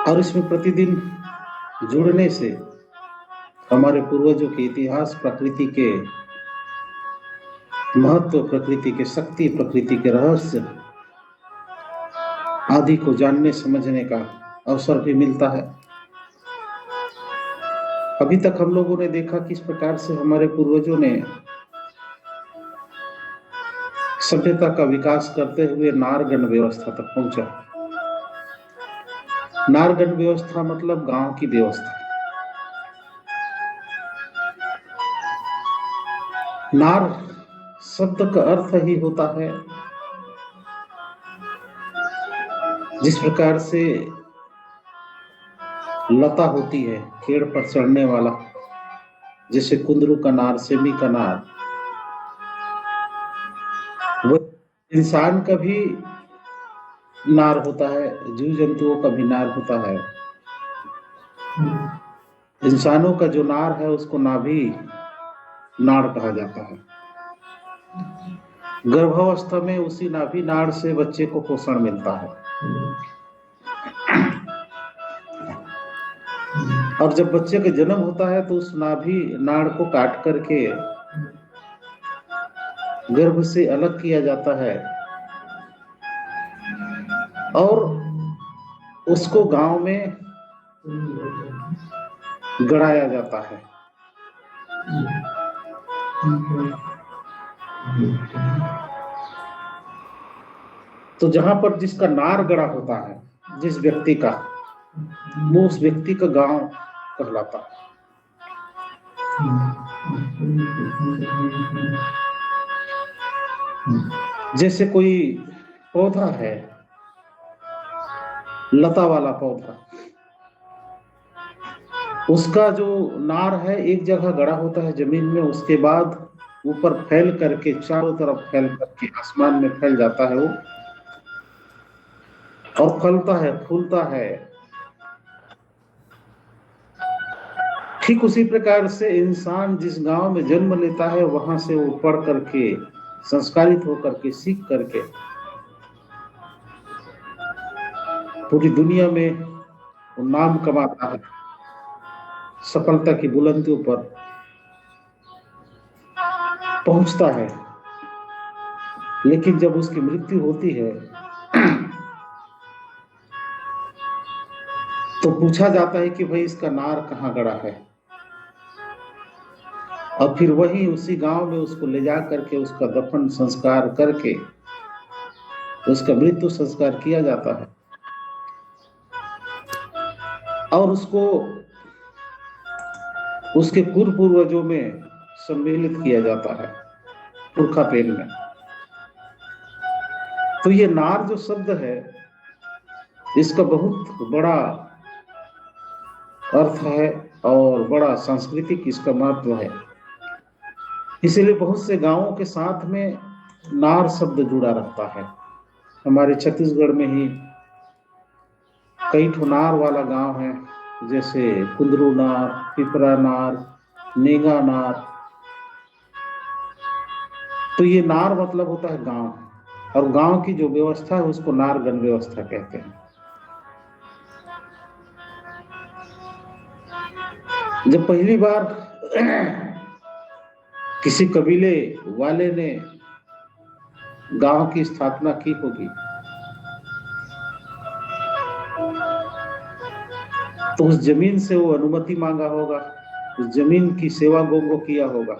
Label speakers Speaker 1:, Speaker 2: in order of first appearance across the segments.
Speaker 1: और इसमें प्रतिदिन जुड़ने से हमारे पूर्वजों के इतिहास, प्रकृति के महत्व, प्रकृति के शक्ति, प्रकृति के रहस्य आदि को जानने समझने का अवसर भी मिलता है। अभी तक हम लोगों ने देखा किस प्रकार से हमारे पूर्वजों ने सभ्यता का विकास करते हुए नारगण व्यवस्था तक पहुंचा। नारगण व्यवस्था मतलब गांव की व्यवस्था। नार शब्द का अर्थ ही होता है जिस प्रकार से लता होती है पेड़ पर चढ़ने वाला, जैसे कुंदरू का नार, सेमी का नार, वो इंसान का भी नार होता है, जीव जंतुओं का भी नार होता है। इंसानों का जो नार है उसको नाभि नाड़ कहा जाता है। गर्भावस्था में उसी नाभि नाड़ से बच्चे को पोषण मिलता है और जब बच्चे का जन्म होता है तो उस नाभि नाड़ को काट करके गर्भ से अलग किया जाता है और उसको गांव में गड़ाया जाता है। तो जहां पर जिसका नार गड़ा होता है, जिस व्यक्ति का, वो उस व्यक्ति का गांव कहलाता है। जैसे कोई पौधा है, लता वाला पौधा, उसका जो नार है एक जगह गड़ा होता है जमीन में, उसके बाद ऊपर फैल करके, चारों तरफ फैल करके आसमान में फैल जाता है वो, और फलता है, फूलता है। ठीक उसी प्रकार से इंसान जिस गांव में जन्म लेता है वहां से वो पढ़ करके, संस्कारित होकर के, सीख करके पूरी दुनिया में वो नाम कमाता है, सफलता की बुलंदियों पर पहुंचता है। लेकिन जब उसकी मृत्यु होती है तो पूछा जाता है कि भाई इसका नार कहाँ गड़ा है, और फिर वही उसी गांव में उसको ले जा करके उसका दफन संस्कार करके उसका मृत्यु संस्कार किया जाता है और उसको उसके पूर्व पूर्वजों में सम्मिलित किया जाता है, पुरखा पेन में। तो ये नार जो शब्द है इसका बहुत बड़ा अर्थ है और बड़ा सांस्कृतिक इसका महत्व है। इसीलिए बहुत से गांवों के साथ में नार शब्द जुड़ा रहता है। हमारे छत्तीसगढ़ में ही कई ठो नार वाला गांव है, जैसे कुंदरू नार, पिपरा नार, नेगा नार। तो ये नार मतलब होता है गांव, और गांव की जो व्यवस्था है उसको नारगण व्यवस्था कहते हैं। जब पहली बार किसी कबीले वाले ने गांव की स्थापना की होगी तो उस जमीन से वो अनुमति मांगा होगा, उस जमीन की सेवा गोंगो किया होगा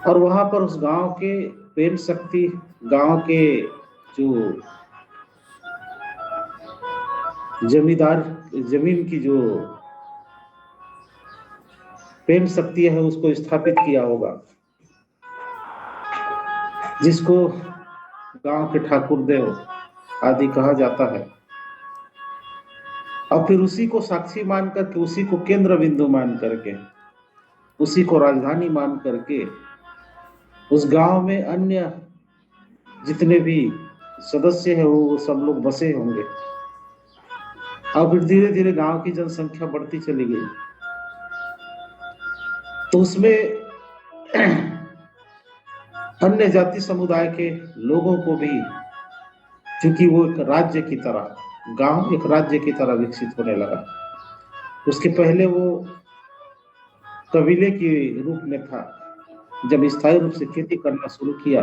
Speaker 1: और वहां पर उस गांव के प्रेम शक्ति, गांव के जो जमींदार, जमीन की जो प्रेम शक्ति है उसको स्थापित किया होगा, जिसको गांव के ठाकुर देव आदि कहा जाता है। और फिर उसी को साक्षी मान करके, उसी को केंद्र बिंदु मान करके, उसी को राजधानी मान करके उस गांव में अन्य जितने भी सदस्य हैं वो सब लोग बसे होंगे। और फिर धीरे धीरे गांव की जनसंख्या बढ़ती चली गई तो उसमें अन्य जाति समुदाय के लोगों को भी, क्योंकि वो एक राज्य की तरह गांव एक राज्य की तरह विकसित होने लगा। उसके पहले वो कबीले के रूप में था। जब स्थायी रूप से खेती करना शुरू किया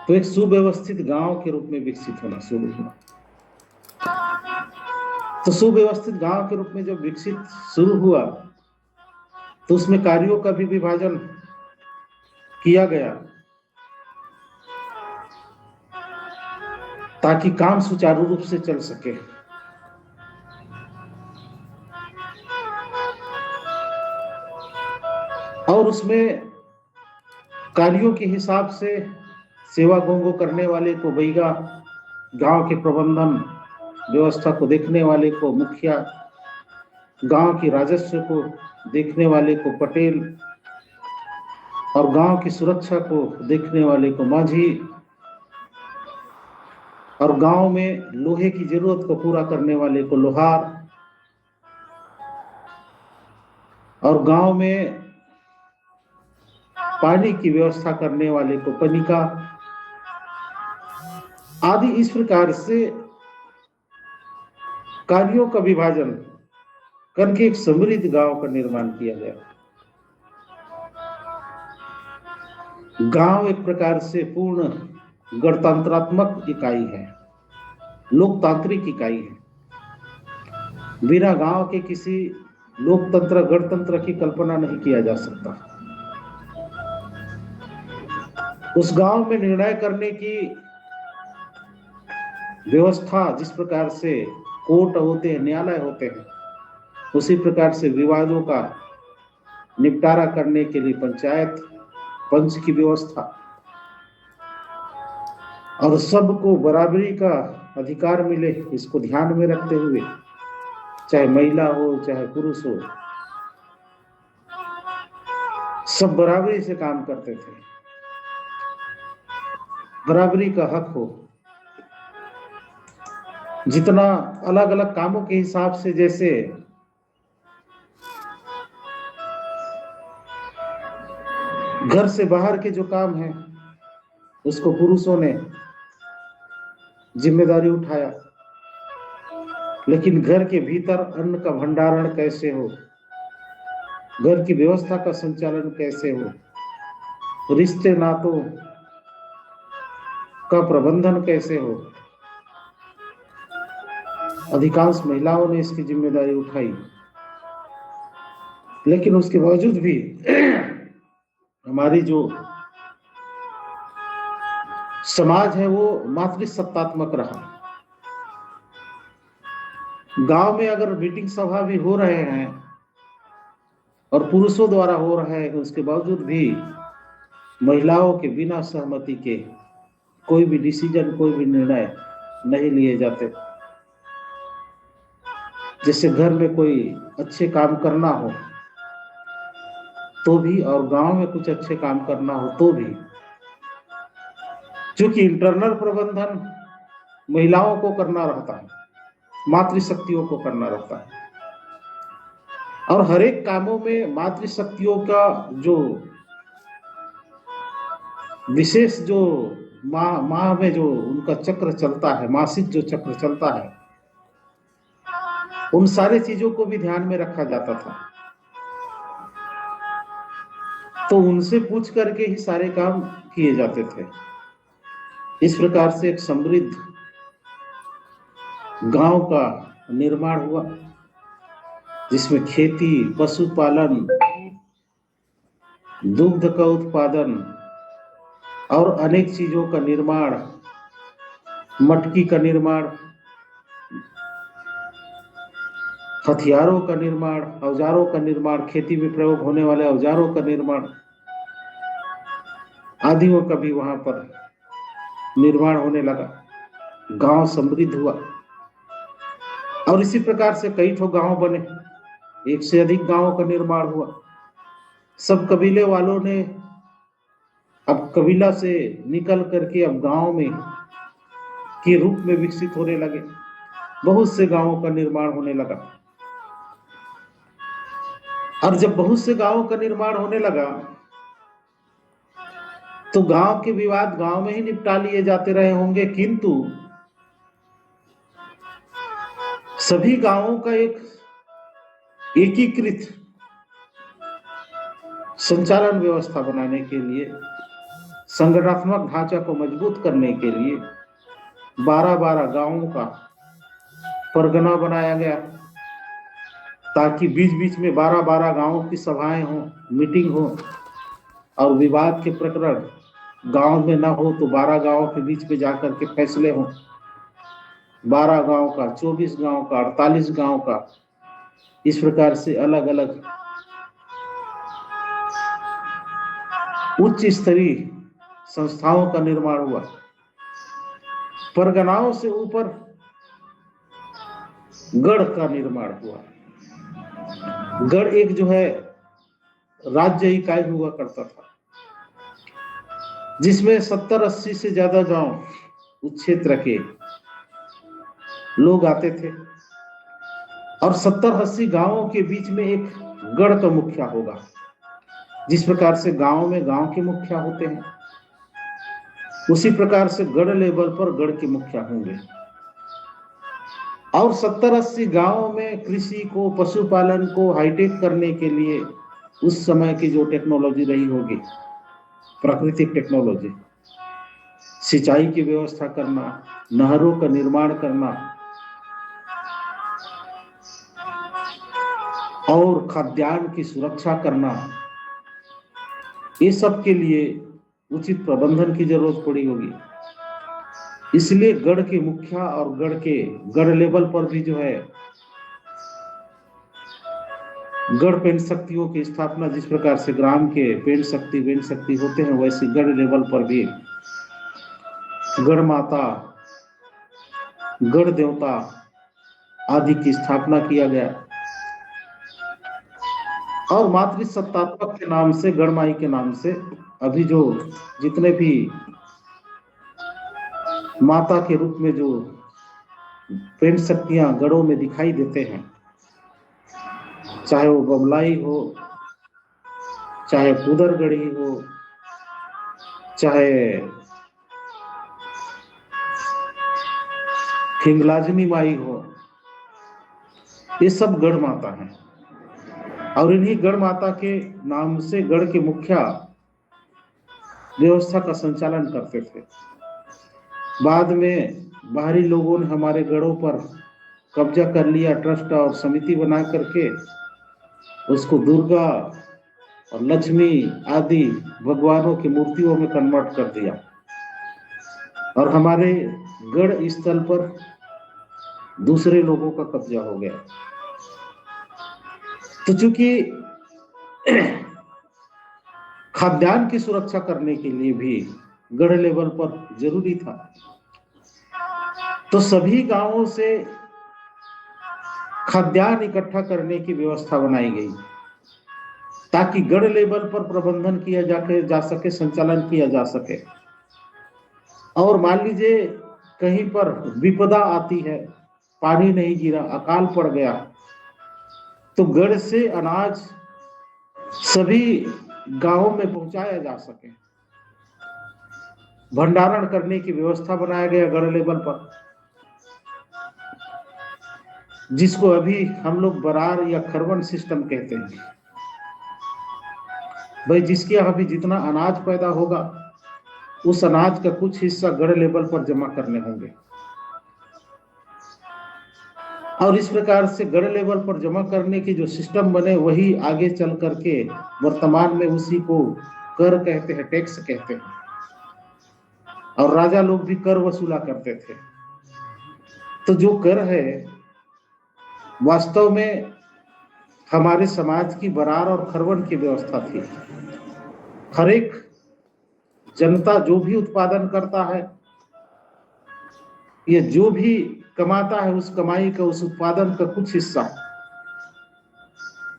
Speaker 1: तो एक सुव्यवस्थित गांव के रूप में विकसित होना शुरू हुआ। तो सुव्यवस्थित गांव के रूप में जब विकसित शुरू हुआ तो उसमें कार्यों का भी विभाजन किया गया ताकि काम सुचारू रूप से चल सके। और उसमें कार्यों के हिसाब से सेवा गोंगो करने वाले को बैगा, गांव के प्रबंधन व्यवस्था को देखने वाले को मुखिया, गांव की राजस्व को देखने वाले को पटेल और गांव की सुरक्षा को देखने वाले को माझी और गांव में लोहे की जरूरत को पूरा करने वाले को लोहार और गांव में पानी की व्यवस्था करने वाले को पनिका आदि। इस प्रकार से कार्यों का विभाजन करके एक समृद्ध गांव का निर्माण किया गया। गांव एक प्रकार से पूर्ण गणतंत्रात्मक इकाई है, लोकतांत्रिक इकाई है। बिना गांव के किसी लोकतंत्र गणतंत्र की कल्पना नहीं किया जा सकता। उस गांव में निर्णय करने की व्यवस्था जिस प्रकार से कोर्ट होते हैं, न्यायालय होते हैं, उसी प्रकार से विवादों का निपटारा करने के लिए पंचायत पंच की व्यवस्था और सबको बराबरी का अधिकार मिले, इसको ध्यान में रखते हुए चाहे महिला हो चाहे पुरुष हो, सब बराबरी से काम करते थे, बराबरी का हक हो। जितना अलग अलग कामों के हिसाब से, जैसे घर से बाहर के जो काम है उसको पुरुषों ने जिम्मेदारी उठाया, लेकिन घर के भीतर अन्न का भंडारण कैसे हो, घर की व्यवस्था का संचालन कैसे हो, रिश्ते नातों का प्रबंधन कैसे हो, अधिकांश महिलाओं ने इसकी जिम्मेदारी उठाई। लेकिन उसके बावजूद भी हमारी जो समाज है वो मातृसत्तात्मक रहा। गांव में अगर मीटिंग सभा भी हो रहे हैं और पुरुषों द्वारा हो रहा है, उसके बावजूद भी महिलाओं के बिना सहमति के कोई भी डिसीजन, कोई भी निर्णय नहीं लिए जाते। जैसे घर में कोई अच्छे काम करना हो तो भी, और गांव में कुछ अच्छे काम करना हो तो भी, क्योंकि इंटरनल प्रबंधन महिलाओं को करना रहता है, मातृशक्तियों को करना रहता है। और हर एक कामों में मातृशक्तियों का जो विशेष, जो माह में जो उनका चक्र चलता है, मासिक जो चक्र चलता है, उन सारे चीजों को भी ध्यान में रखा जाता था। तो उनसे पूछ करके ही सारे काम किए जाते थे। इस प्रकार से एक समृद्ध गांव का निर्माण हुआ, जिसमें खेती, पशुपालन, दुग्ध का उत्पादन और अनेक चीजों का निर्माण, मटकी का निर्माण, हथियारों का निर्माण, औजारों का निर्माण, खेती में प्रयोग होने वाले औजारों का निर्माण आदियों का भी वहां पर निर्माण होने लगा। गांव समृद्ध हुआ और इसी प्रकार से कई ठो गांव बने, एक से अधिक गांवों का निर्माण हुआ। सब कबीले वालों ने अब कबीला से निकल करके अब गांव में के रूप में विकसित होने लगे। बहुत से गांवों का निर्माण होने लगा और जब बहुत से गांवों का निर्माण होने लगा तो गांव के विवाद गांव में ही निपटा लिए जाते रहे होंगे, किंतु सभी गांवों का एक एकीकृत संचालन व्यवस्था बनाने के लिए, संगठनात्मक ढांचा को मजबूत करने के लिए 12-12 गांवों का परगना बनाया गया, ताकि बीच बीच में 12-12 गांवों की सभाएं हों, मीटिंग हो, और विवाद के प्रकरण गांव में ना हो तो 12 गांवों के बीच में जाकर के फैसले हों। 12 गांव का, 24 गांव का, 48 गांव का, इस प्रकार से अलग अलग उच्च स्तरीय संस्थाओं का निर्माण हुआ। परगनाओं से ऊपर गढ़ का निर्माण हुआ। गढ़ एक जो है राज्य इकाई हुआ करता था, जिसमें 70-80 से ज्यादा गांव उस क्षेत्र के लोग आते थे, और 70-80 गांवों के बीच में एक गढ़ का मुखिया होगा। जिस प्रकार से गांव में गांव के मुखिया होते हैं, उसी प्रकार से गढ़ लेवल पर गढ़ के मुखिया होंगे। और 70-80 गांवों में कृषि को, पशुपालन को हाईटेक करने के लिए उस समय की जो टेक्नोलॉजी रही होगी, प्राकृतिक टेक्नोलॉजी, सिंचाई की व्यवस्था करना, नहरों का निर्माण करना और खाद्यान्न की सुरक्षा करना, ये सब के लिए उचित प्रबंधन की जरूरत पड़ी होगी। इसलिए गढ़ के मुखिया और गढ़ लेवल पर भी जो है गढ़ पेंच शक्तियों की स्थापना, जिस प्रकार से ग्राम के पेंच शक्ति होते हैं, वैसे गढ़ लेवल पर भी गढ़ माता, गढ़ देवता आदि की स्थापना किया गया। और मातृसत्तात्मक के नाम से, गढ़माई के नाम से, अभी जो जितने भी माता के रूप में जो पेंच शक्तियां गढ़ों में दिखाई देते हैं, चाहे वो बमलाई हो, चाहे कुदरगढ़ी हो, चाहे हिंगलाजनी माई हो, ये सब गढ़ माता हैं। और इन्हीं गढ़ माता के नाम से गढ़ के मुखिया व्यवस्था का संचालन करते थे। बाद में बाहरी लोगों ने हमारे गढ़ों पर कब्जा कर लिया, ट्रस्ट और समिति बना करके उसको दुर्गा और लक्ष्मी आदि भगवानों की मूर्तियों में कन्वर्ट कर दिया, और हमारे गढ़ स्थल पर दूसरे लोगों का कब्जा हो गया। तो चूंकि खाद्यान्न की सुरक्षा करने के लिए भी गढ़ लेवल पर जरूरी था, तो सभी गांवों से खाद्यान्न इकट्ठा करने की व्यवस्था बनाई गई, ताकि गढ़ लेवल पर प्रबंधन किया जा सके, संचालन किया जा सके। और मान लीजिए कहीं पर विपदा आती है, पानी नहीं गिरा, अकाल पड़ गया, तो गढ़ से अनाज सभी गांवों में पहुंचाया जा सके, भंडारण करने की व्यवस्था बनाया गया गढ़ लेवल पर, जिसको अभी हम लोग बरार या खरवन सिस्टम कहते हैं। भाई जिसके यहाँ भी जितना अनाज पैदा होगा, उस अनाज का कुछ हिस्सा गढ़ लेवल पर जमा करने होंगे, और इस प्रकार से गढ़ लेवल पर जमा करने की जो सिस्टम बने, वही आगे चल करके वर्तमान में उसी को कर कहते हैं, टैक्स कहते हैं। और राजा लोग भी कर वसूला करते थे। तो जो कर है, वास्तव में हमारे समाज की बरार और खरवन की व्यवस्था थी। हर एक जनता जो भी उत्पादन करता है, ये जो भी कमाता है, उस कमाई का, उस उत्पादन का कुछ हिस्सा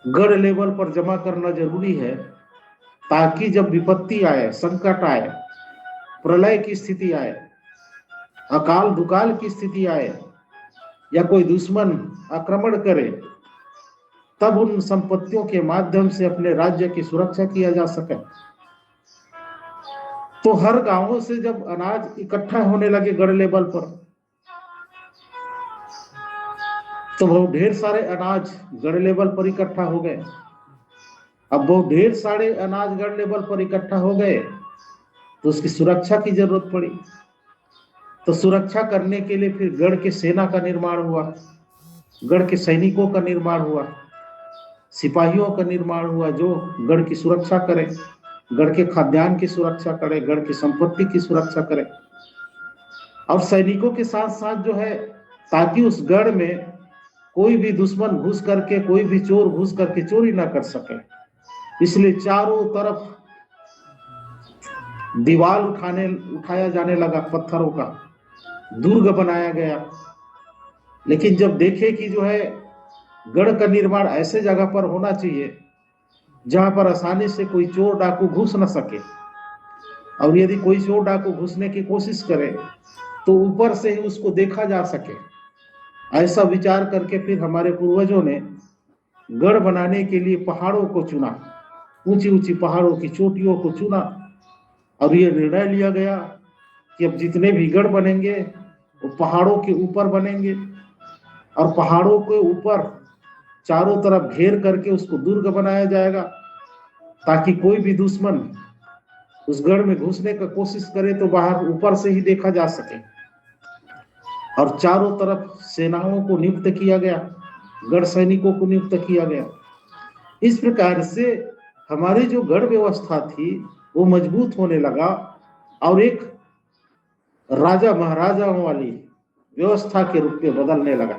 Speaker 1: गढ़ लेवल पर जमा करना जरूरी है, ताकि जब विपत्ति आए, संकट आए, प्रलय की स्थिति आए, अकाल दुकाल की स्थिति आए, या कोई दुश्मन आक्रमण करे, तब उन संपत्तियों के माध्यम से अपने राज्य की सुरक्षा किया जा सके। तो हर गांवों से जब अनाज इकट्ठा होने लगे गढ़ लेवल पर, तो बहुत ढेर सारे अनाज गढ़ लेवल पर इकट्ठा हो गए। अब बहुत ढेर सारे अनाज गढ़ लेवल पर इकट्ठा हो गए तो उसकी सुरक्षा की जरूरत पड़ी। तो सुरक्षा करने के लिए फिर गढ़ के सेना का निर्माण हुआ, गढ़ के सैनिकों का निर्माण हुआ, सिपाहियों का निर्माण हुआ जो गढ़ की सुरक्षा करें, गढ़ के खाद्यान्न की सुरक्षा करें, गढ़ की संपत्ति की सुरक्षा करें। और सैनिकों के साथ साथ जो है, ताकि उस गढ़ में कोई भी दुश्मन घुस करके, कोई भी चोर घुस करके चोरी ना कर सके, इसलिए चारों तरफ दीवार उठाया जाने लगा, पत्थरों का दुर्ग बनाया गया। लेकिन जब देखे कि जो है गढ़ का निर्माण ऐसे जगह पर होना चाहिए जहां पर आसानी से कोई चोर डाकू घुस न सके, और यदि कोई चोर डाकू घुसने की कोशिश करे तो ऊपर से ही उसको देखा जा सके, ऐसा विचार करके फिर हमारे पूर्वजों ने गढ़ बनाने के लिए पहाड़ों को चुना, ऊंची ऊंची पहाड़ों की चोटियों को चुना। और ये निर्णय लिया गया कि अब जितने भी गढ़ बनेंगे वो पहाड़ों के ऊपर बनेंगे, और पहाड़ों के ऊपर चारों तरफ घेर करके उसको दुर्ग बनाया जाएगा, ताकि कोई भी दुश्मन उस गढ़ में घुसने का कोशिश करे तो बाहर ऊपर से ही देखा जा सके। और चारों तरफ सेनाओं को नियुक्त किया गया, गढ़ सैनिकों को नियुक्त किया गया। इस प्रकार से हमारी जो गढ़ व्यवस्था थी वो मजबूत होने लगा और एक राजा महाराजाओं वाली व्यवस्था के रूप में बदलने लगा।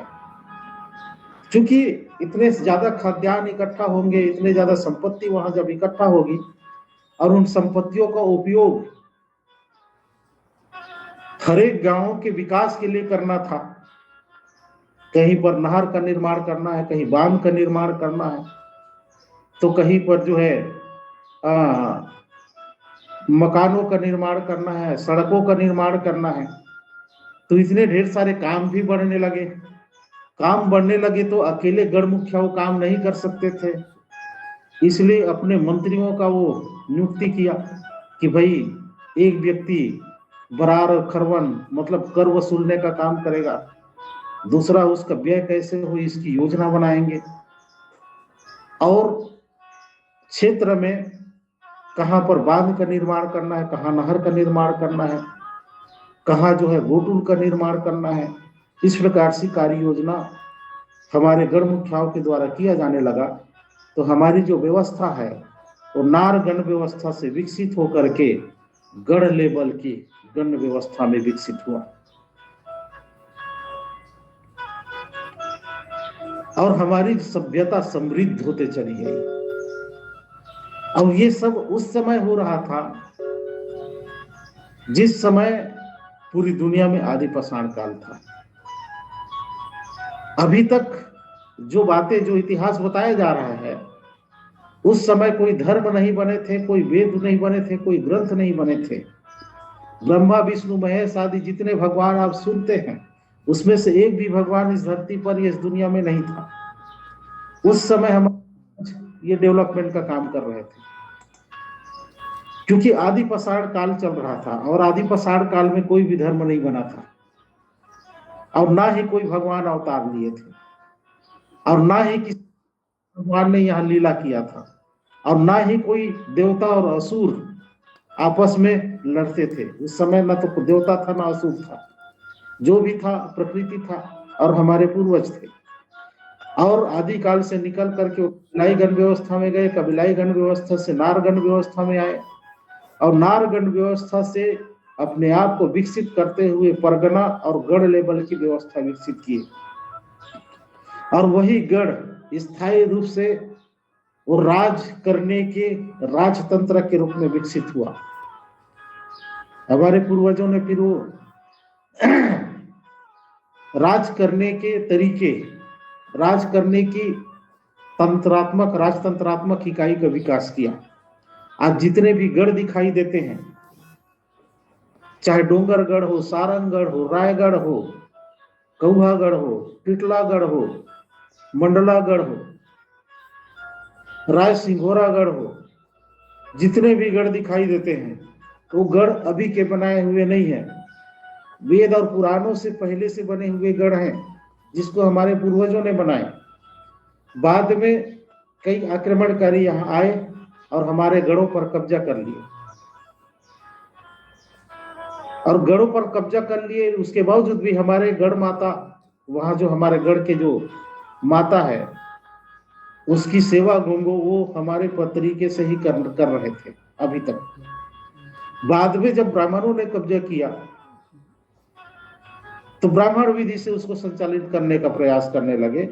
Speaker 1: क्योंकि इतने ज्यादा खाद्यान्न इकट्ठा होंगे, इतने ज्यादा संपत्ति वहां जब इकट्ठा होगी और उन संपत्तियों का उपयोग हर एक गांव के विकास के लिए करना था, कहीं पर नहर का निर्माण करना है, कहीं बांध का निर्माण करना है, तो कहीं पर जो है मकानों का निर्माण करना है, सड़कों का निर्माण करना है। तो इतने ढेर सारे काम भी बढ़ने लगे। काम बढ़ने लगे तो अकेले गढ़ मुखिया वो काम नहीं कर सकते थे, इसलिए अपने मंत्रियों का वो नियुक्ति किया कि भाई एक व्यक्ति बरार और खरवन मतलब कर वसूलने का काम करेगा, दूसरा उसका व्यय कैसे हो इसकी योजना बनाएंगे, और क्षेत्र में कहाँ पर बांध का निर्माण करना है, कहाँ नहर का निर्माण करना है, कहाँ जो है गोटुल का निर्माण करना है। इस प्रकार से कार्य योजना हमारे गढ़ मुखियाओं के द्वारा किया जाने लगा। तो हमारी जो व्यवस्था है वो नारगण व्यवस्था से विकसित होकर के गढ़ लेवल की गण व्यवस्था में विकसित हुआ। और हमारी सभ्यता समृद्ध होते चली गई। और ये सब उस समय हो रहा था जिस समय पूरी दुनिया में आदि पाषाण काल था। अभी तक जो बातें, जो इतिहास बताया जा रहा है, उस समय कोई धर्म नहीं बने थे, कोई वेद नहीं बने थे, कोई ग्रंथ नहीं बने थे। ब्रह्मा विष्णु महेश आदि जितने भगवान आप सुनते हैं उसमें से एक भी भगवान इस धरती पर, इस दुनिया में नहीं था। उस समय हम ये डेवलपमेंट का काम कर रहे थे, क्योंकि आदि पाषाण काल चल रहा था और आदि पाषाण काल में कोई भी धर्म नहीं बना था, और ना ही कोई भगवान अवतार लिए थे, और ना ही किसी भगवान ने यहाँ लीला किया था, और ना ही कोई देवता और असुर आपस में लड़ते थे। उस समय न तो देवता था ना असुर था, जो भी था प्रकृति था और हमारे पूर्वज थे। और आदिकाल से निकल करके कबीलाई गण व्यवस्था में गए, कबीलाई गण व्यवस्था से नारगण व्यवस्था में आए, और नारगण व्यवस्था से अपने आप को विकसित करते हुए परगना और गढ़ लेवल की व्यवस्था विकसित की। और वही गढ़ स्थायी रूप से वो राज करने के राजतंत्र के रूप में विकसित हुआ। हमारे पूर्वजों ने फिर वो राज करने के तरीके, राज करने की तंत्रात्मक, राजतंत्रात्मक इकाई का विकास किया। आज जितने भी गढ़ दिखाई देते हैं, चाहे डोंगरगढ़ हो, सारंगगढ़ हो, रायगढ़ हो, कौहागढ़ हो, टिटलागढ़ हो, मंडलागढ़ हो, राय सिंघोरागढ़ हो, जितने भी गढ़ दिखाई देते हैं वो गढ़ अभी के बनाए हुए नहीं है, वेद और पुराणों से पहले से बने हुए गढ़ हैं, जिसको हमारे पूर्वजों ने बनाए। बाद में कई आक्रमणकारी यहाँ आए और हमारे गढ़ों पर कब्जा कर लिए, और गढ़ों पर कब्जा कर लिए। उसके बावजूद भी हमारे गढ़ माता, वहां जो हमारे गढ़ के जो माता है उसकी सेवा गंगो वो हमारे तरीके से ही कर रहे थे अभी तक। बाद में जब ब्राह्मणों ने कब्जा किया तो ब्राह्मण विधि से उसको संचालित करने का प्रयास करने लगे,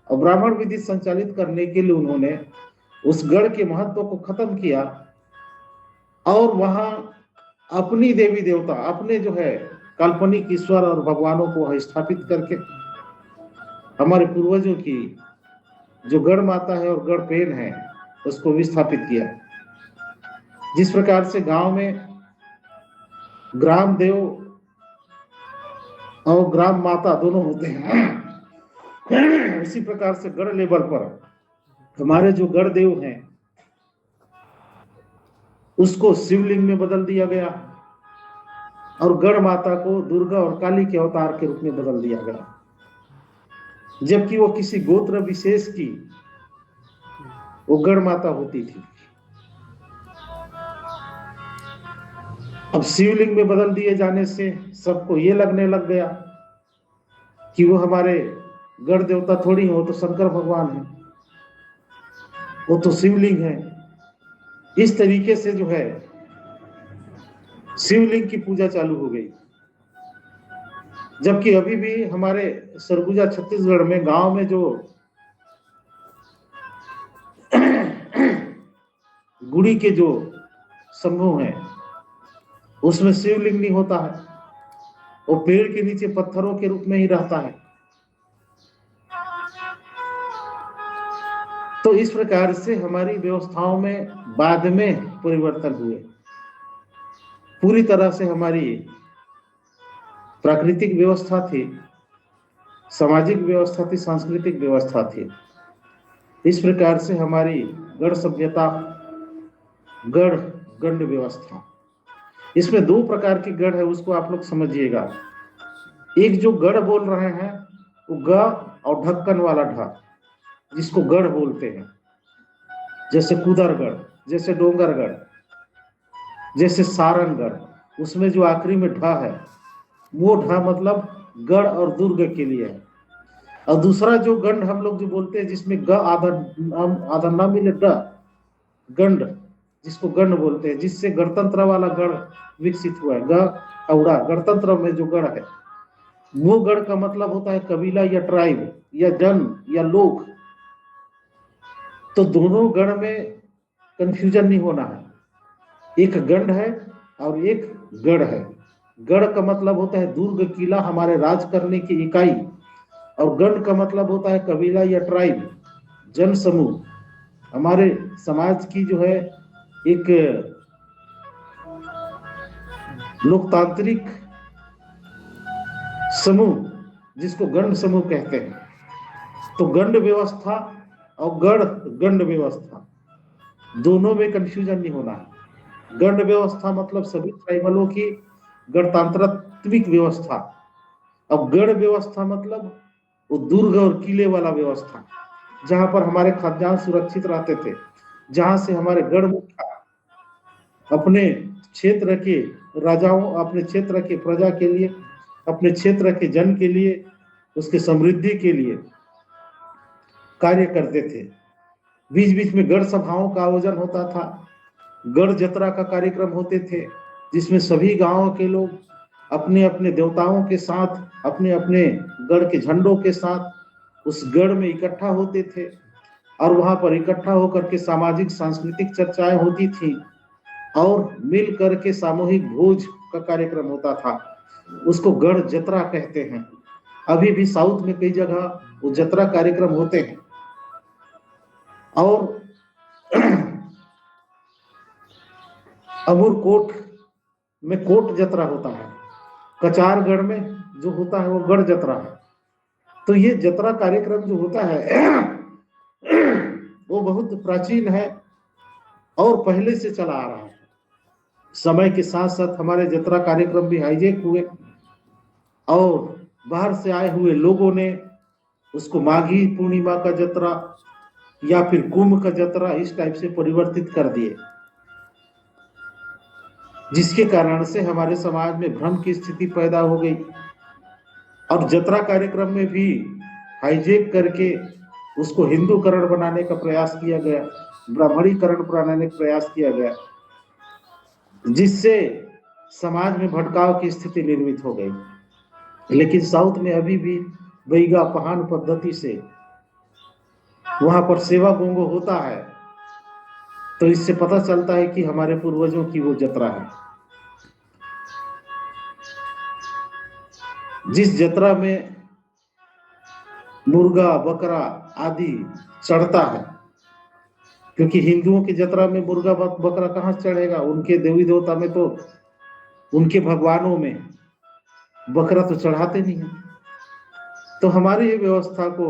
Speaker 1: और ब्राह्मण विधि संचालित करने के लिए उन्होंने उस गढ़ के महत्व को खत्म किया और वहां अपनी देवी देवता, अपने जो है काल्पनिक ईश्वर और भगवानों को स्थापित करके हमारे पूर्वजों की जो गढ़ माता है और गढ़ पेन है उसको विस्थापित किया। जिस प्रकार से गांव में ग्राम देव और ग्राम माता दोनों होते हैं, उसी प्रकार से गढ़ लेवल पर हमारे जो गढ़ देव हैं उसको शिवलिंग में बदल दिया गया और गढ़ माता को दुर्गा और काली के अवतार के रूप में बदल दिया गया, जबकि वो किसी गोत्र विशेष की वो गढ़ माता होती थी। अब शिवलिंग में बदल दिए जाने से सबको ये लगने लग गया कि वो हमारे गढ़ देवता थोड़ी हो, तो शंकर भगवान है, वो तो शिवलिंग है। इस तरीके से जो है शिवलिंग की पूजा चालू हो गई। जबकि अभी भी हमारे सरगुजा छत्तीसगढ़ में गांव में जो गुड़ी के जो समूह है उसमें शिवलिंग नहीं होता है, वो पेड़ के नीचे पत्थरों के रूप में ही रहता है। तो इस प्रकार से हमारी व्यवस्थाओं में बाद में परिवर्तन हुए। पूरी तरह से हमारी प्राकृतिक व्यवस्था थी, सामाजिक व्यवस्था थी, सांस्कृतिक व्यवस्था थी। इस प्रकार से हमारी गढ़ सभ्यता, गढ़ गंड व्यवस्था, इसमें दो प्रकार की गढ़ है, उसको आप लोग समझिएगा। एक जो गढ़ बोल रहे हैं वो ग और ढक्कन वाला ढ, जिसको गढ़ बोलते हैं, जैसे कुदरगढ़, जैसे डोंगरगढ़, जैसे सारंगगढ़, उसमें जो आखिरी में ढ है वो ढ मतलब गढ़ और दुर्ग के लिए है। और दूसरा जो गंड हम लोग जो बोलते हैं जिसमें ग आधा ना मिले ड, गंड, जिसको गंड बोलते हैं, जिससे गणतंत्र वाला गढ़ विकसित हुआ है। ग औड़ा गणतंत्र में जो गढ़ है वो गढ़ का मतलब होता है कबीला या ट्राइब या जन या लोग। तो दोनों गढ़ में कंफ्यूजन नहीं होना है। एक गंड है और एक गढ़ है। गढ़ का मतलब होता है दुर्ग, किला, हमारे राज करने की इकाई, और गंड का मतलब होता है कबीला या ट्राइब, जन समूह, हमारे समाज की जो है एक लोकतांत्रिक समूह, जिसको गंड समूह कहते हैं। तो गंड व्यवस्था और गढ़ गंड व्यवस्था दोनों में कंफ्यूजन नहीं होना है। गंड व्यवस्था मतलब सभी ट्राइबलों की गणतांत्रिक व्यवस्था, अब गढ़ व्यवस्था मतलब वो दुर्ग और किले वाला व्यवस्था, जहां पर हमारे खाद्यान्न सुरक्षित रहते थे, जहां से हमारे गढ़ मुखिया अपने क्षेत्र के राजाओं, अपने क्षेत्र के प्रजा के लिए, अपने क्षेत्र के जन के लिए, उसके समृद्धि के लिए कार्य करते थे। बीच बीच में गढ़ सभाओं का आयोजन होता था, गढ़ जतरा का कार्यक्रम होते थे, जिसमें सभी गांवों के लोग अपने अपने देवताओं के साथ, अपने अपने गढ़ के झंडों के साथ उस गढ़ में इकट्ठा होते थे, और वहां पर इकट्ठा होकर के सामाजिक सांस्कृतिक चर्चाएं होती थी, और मिल करके सामूहिक भोज का कार्यक्रम होता था। उसको गढ़ जतरा कहते हैं। अभी भी साउथ में कई जगह वो जतरा कार्यक्रम होते हैं। और अमूरकोट में कोट जतरा होता है, कचारगढ़ में जो होता है वो गढ़ जतरा है। तो ये जतरा कार्यक्रम जो होता है वो बहुत प्राचीन है और पहले से चला आ रहा है। समय के साथ साथ हमारे जतरा कार्यक्रम भी हाईजेक हुए और बाहर से आए हुए लोगों ने उसको माघी पूर्णिमा का जतरा या फिर कुंभ का जतरा इस टाइप से परिवर्तित कर दिए, जिसके कारण से हमारे समाज में भ्रम की स्थिति पैदा हो गई। और जतरा कार्यक्रम में भी हाईजेक करके उसको हिंदूकरण बनाने का प्रयास किया गया, ब्राह्मणीकरण बनाने का प्रयास किया गया, जिससे समाज में भटकाव की स्थिति निर्मित हो गई। लेकिन साउथ में अभी भी बैगा पहान पद्धति से वहां पर सेवा गोंगो होता है, तो इससे पता चलता है कि हमारे पूर्वजों की वो जतरा है। जिस जतरा में मुर्गा बकरा आदि चढ़ता है, क्योंकि हिंदुओं की जतरा में मुर्गा बकरा कहां चढ़ेगा, उनके देवी देवता में तो, उनके भगवानों में बकरा तो चढ़ाते नहीं है। तो हमारी व्यवस्था को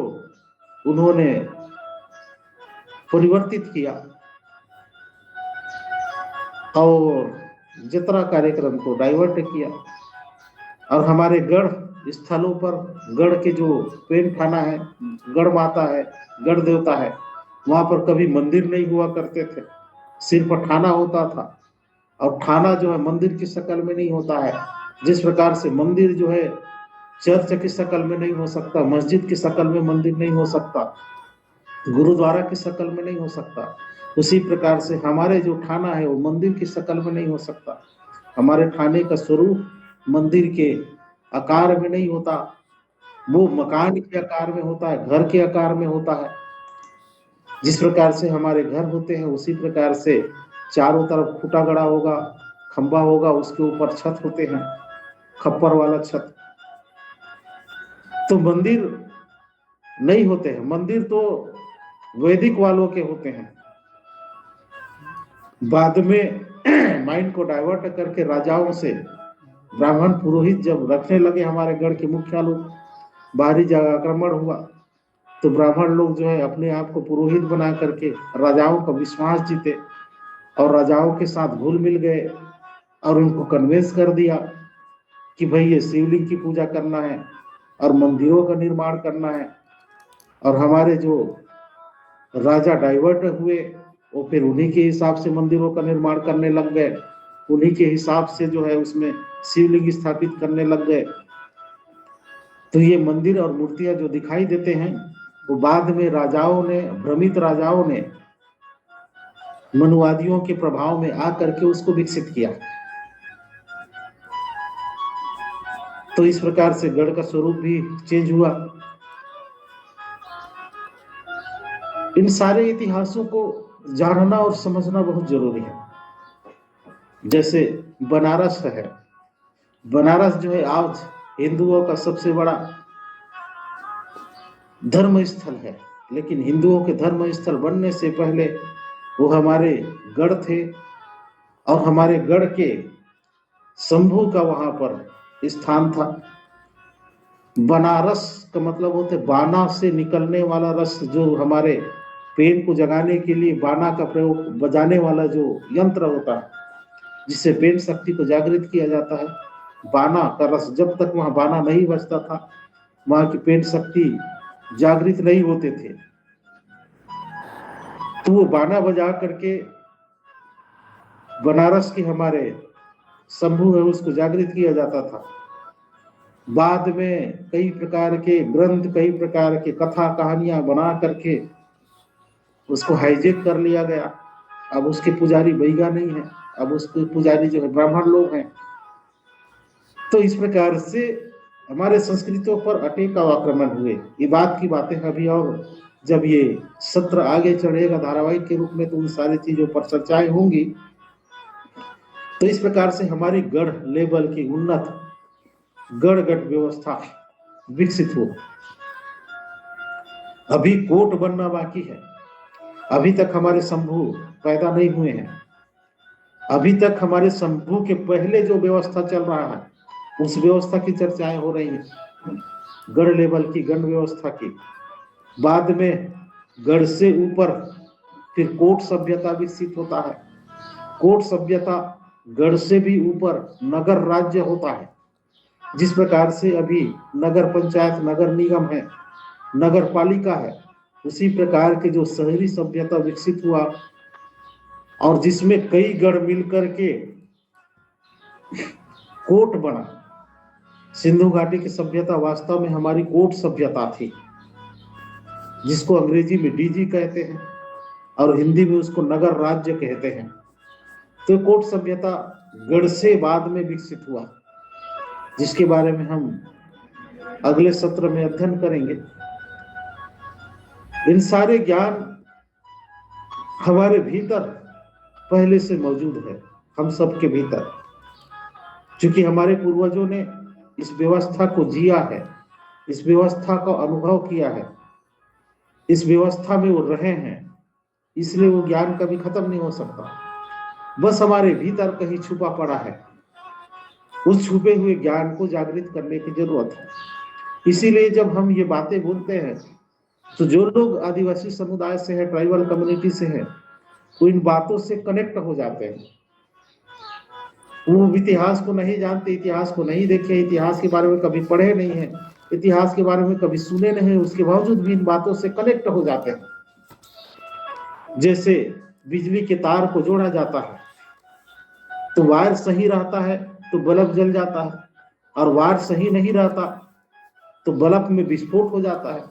Speaker 1: उन्होंने परिवर्तित किया और जतरा कार्यक्रम को डाइवर्ट किया। और हमारे गढ़ स्थलों पर, गढ़ के जो पेन खाना है, गढ़ माता है, गढ़ देवता है, वहां पर कभी मंदिर नहीं हुआ करते थे, सिर्फ ठाना होता था। और ठाना जो है मंदिर की शक्ल में नहीं होता है, जिस प्रकार से मंदिर जो है चर्च की शक्ल में नहीं हो सकता, मस्जिद की शक्ल में मंदिर नहीं हो सकता, गुरुद्वारा की शक्ल में नहीं हो सकता, उसी प्रकार से हमारे जो ठाना है वो मंदिर की शक्ल में नहीं हो सकता। हमारे ठाने का स्वरूप मंदिर के आकार में नहीं होता, वो मकान के आकार में होता है, घर के आकार में होता है। जिस प्रकार से हमारे घर होते हैं उसी प्रकार से चारों तरफ खूंटा गड़ा होगा, खंबा होगा, उसके ऊपर छत होते हैं, खप्पर वाला छत। तो मंदिर नहीं होते हैं, मंदिर तो वैदिक वालों के होते हैं। बाद में माइंड को डाइवर्ट करके राजाओं से ब्राह्मण पुरोहित जब रखने लगे हमारे गढ़ के मुखिया लोग, बाहरी जगह आक्रमण हुआ तो ब्राह्मण लोग जो है अपने आप को पुरोहित बना करके राजाओं का विश्वास जीते और राजाओं के साथ घुल मिल गए और उनको कन्विंस कर दिया कि भाई ये शिवलिंग की पूजा करना है और मंदिरों का निर्माण करना है। और हमारे जो राजा डाइवर्ट हुए वो फिर उन्हीं के हिसाब से मंदिरों का निर्माण करने लग गए, उन्हीं के हिसाब से जो है उसमें शिवलिंग स्थापित करने लग गए। तो ये मंदिर और मूर्तियां जो दिखाई देते हैं वो बाद में राजाओं ने, भ्रमित राजाओं ने मनुवादियों के प्रभाव में आकर के उसको विकसित किया। तो इस प्रकार से गढ़ का स्वरूप भी चेंज हुआ। इन सारे इतिहासों को जानना और समझना बहुत जरूरी है। जैसे बनारस है, बनारस जो है आज हिंदुओं का सबसे बड़ा धर्म स्थल है, लेकिन हिंदुओं के धर्म स्थल बनने से पहले वो हमारे गढ़ थे और हमारे गढ़ के शंभू का वहां पर स्थान था। बनारस का मतलब होता है बाना से निकलने वाला रस, जो हमारे पेन को जगाने के लिए बाना का प्रयोग, बजाने वाला जो यंत्र होता है जिससे पेन शक्ति को जागृत किया जाता है, बाना का रस। जब तक वहां बाना नहीं बजता था वहां की पेन शक्ति जागृत नहीं होते थे, तो वो बाना बजा करके बनारस के हमारे शंभू है उसको जागृत किया जाता था। बाद में कई प्रकार के ग्रंथ, कई प्रकार के कथा कहानियां बना करके उसको हाईजेक कर लिया गया। अब उसके पुजारी बैगा नहीं है, अब उसके पुजारी जो है ब्राह्मण लोग हैं। तो इस प्रकार से हमारे संस्कृतियों पर अटेक आक्रमण हुए। ये बात की बातें अभी, और जब ये सत्र आगे चढ़ेगा धारावाहिक के रूप में तो उन सारी चीजों पर चर्चाएं होंगी। तो इस प्रकार से हमारी गढ़ लेवल की उन्नत गढ़ व्यवस्था विकसित हो। अभी कोट बनना बाकी है, अभी तक हमारे शंभू पैदा नहीं हुए हैं। अभी तक हमारे शंभू के पहले जो व्यवस्था चल रहा है उस व्यवस्था की चर्चाएं हो रही है, गढ़ लेवल की गण व्यवस्था की। बाद में गढ़ से ऊपर फिर कोट सभ्यता विकसित होता है। कोट सभ्यता गढ़ से भी ऊपर नगर राज्य होता है। जिस प्रकार से अभी नगर पंचायत, नगर निगम है, नगर पालिका है, उसी प्रकार के जो शहरी सभ्यता विकसित हुआ और जिसमें कई गढ़ मिलकर के कोट बना। सिंधु घाटी की सभ्यता वास्तव में हमारी कोट सभ्यता थी, जिसको अंग्रेजी में डीजी कहते हैं और हिंदी में उसको नगर राज्य कहते हैं। तो कोट सभ्यता गढ़ से बाद में विकसित हुआ, जिसके बारे में हम अगले सत्र में अध्ययन करेंगे। इन सारे ज्ञान हमारे भीतर पहले से मौजूद है, हम सबके भीतर, क्योंकि हमारे पूर्वजों ने इस व्यवस्था को जिया है, इस व्यवस्था का अनुभव किया है, इस व्यवस्था में वो रहे हैं, इसलिए वो ज्ञान कभी खत्म नहीं हो सकता, बस हमारे भीतर कहीं छुपा पड़ा है। उस छुपे हुए ज्ञान को जागृत करने की जरूरत है। इसीलिए जब हम ये बातें बोलते हैं तो जो लोग आदिवासी समुदाय से है, ट्राइबल कम्युनिटी से है, वो इन बातों से कनेक्ट हो जाते हैं। वो इतिहास को नहीं जानते, इतिहास को नहीं देखे, इतिहास के बारे में कभी पढ़े नहीं है, इतिहास के बारे में कभी सुने नहीं, उसके बावजूद भी इन बातों से कनेक्ट हो जाते हैं। जैसे बिजली के तार को जोड़ा जाता है तो वायर सही रहता है तो बल्ब जल जाता है, और वायर सही नहीं रहता तो बल्ब में विस्फोट हो जाता है।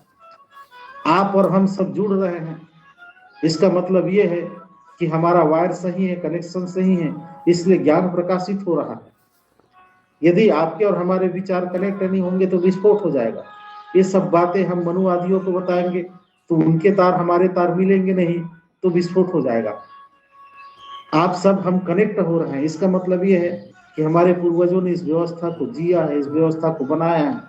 Speaker 1: आप और हम सब जुड़ रहे हैं, इसका मतलब यह है कि हमारा वायर सही है, कनेक्शन सही है, इसलिए ज्ञान प्रकाशित हो रहा है। यदि आपके और हमारे विचार कनेक्ट नहीं होंगे तो विस्फोट हो जाएगा। ये सब बातें हम मनुवादियों को बताएंगे तो उनके तार हमारे तार मिलेंगे नहीं तो विस्फोट हो जाएगा। आप सब हम कनेक्ट हो रहे हैं, इसका मतलब यह है कि हमारे पूर्वजों ने इस व्यवस्था को जिया है, इस व्यवस्था को बनाया है।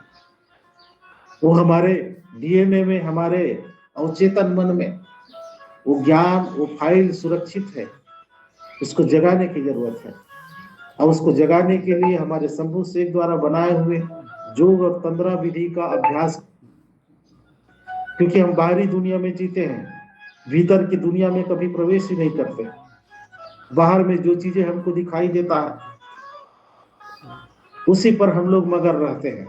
Speaker 1: वो हमारे डीएनए में, हमारे अवचेतन मन में वो ज्ञान, वो फाइल सुरक्षित है। उसको जगाने की जरूरत है, और उसको जगाने के लिए हमारे शंभू शेख द्वारा बनाए हुए योग और तंद्रा विधि का अभ्यास, क्योंकि हम बाहरी दुनिया में जीते हैं, भीतर की दुनिया में कभी प्रवेश ही नहीं करते। बाहर में जो चीजें हमको दिखाई देता है उसी पर हम लोग मगर रहते हैं।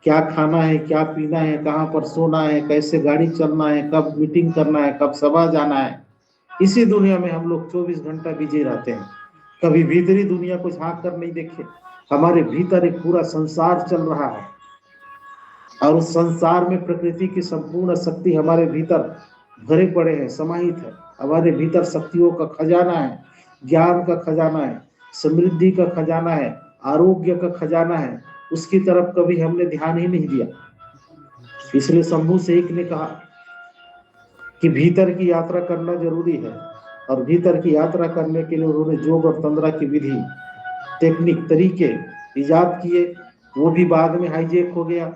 Speaker 1: क्या खाना है, क्या पीना है, कहाँ पर सोना है, कैसे गाड़ी चलना है, कब मीटिंग करना है, कब सभा जाना है, इसी दुनिया में हम लोग 24 घंटा बिजी रहते हैं। कभी भीतरी दुनिया को झांक कर नहीं देखे। हमारे भीतर एक पूरा संसार चल रहा है, और उस संसार में प्रकृति की संपूर्ण शक्ति हमारे भीतर भरे पड़े हैं, समाहित है। हमारे भीतर शक्तियों का खजाना है, ज्ञान का खजाना है, समृद्धि का खजाना है, आरोग्य का खजाना है। उसकी तरफ कभी हमने ध्यान ही नहीं दिया। इसलिए शंभू शेख ने कहा कि भीतर की यात्रा करना जरूरी है, और भीतर की यात्रा करने के लिए उन्होंने योग और तंद्रा की विधि, टेक्निक, तरीके इजाद किए। वो भी बाद में हाईजेक हो गया।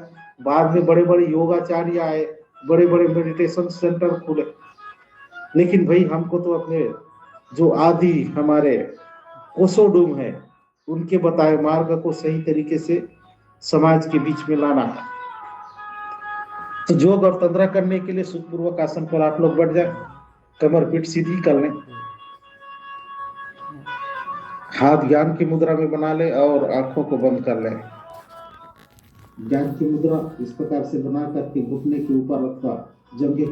Speaker 1: बाद में बड़े बड़े योगाचार्य आए, बड़े बड़े मेडिटेशन सेंटर खुले, लेकिन भाई हमको तो अपने जो आदि हमारे कोसोडूम है, उनके बताए मार्ग को सही तरीके से समाज के बीच में लाना है। तो योग और तंद्रा करने के लिए सुखपूर्वक आसन पर आप लोग बैठ जाए, कमर पीठ सीधी कर लें, हाथ ज्ञान की मुद्रा में बना ले और आंखों को बंद कर लें। ज्ञान की मुद्रा इस प्रकार से बना करके घुटने के ऊपर रखा, जंघे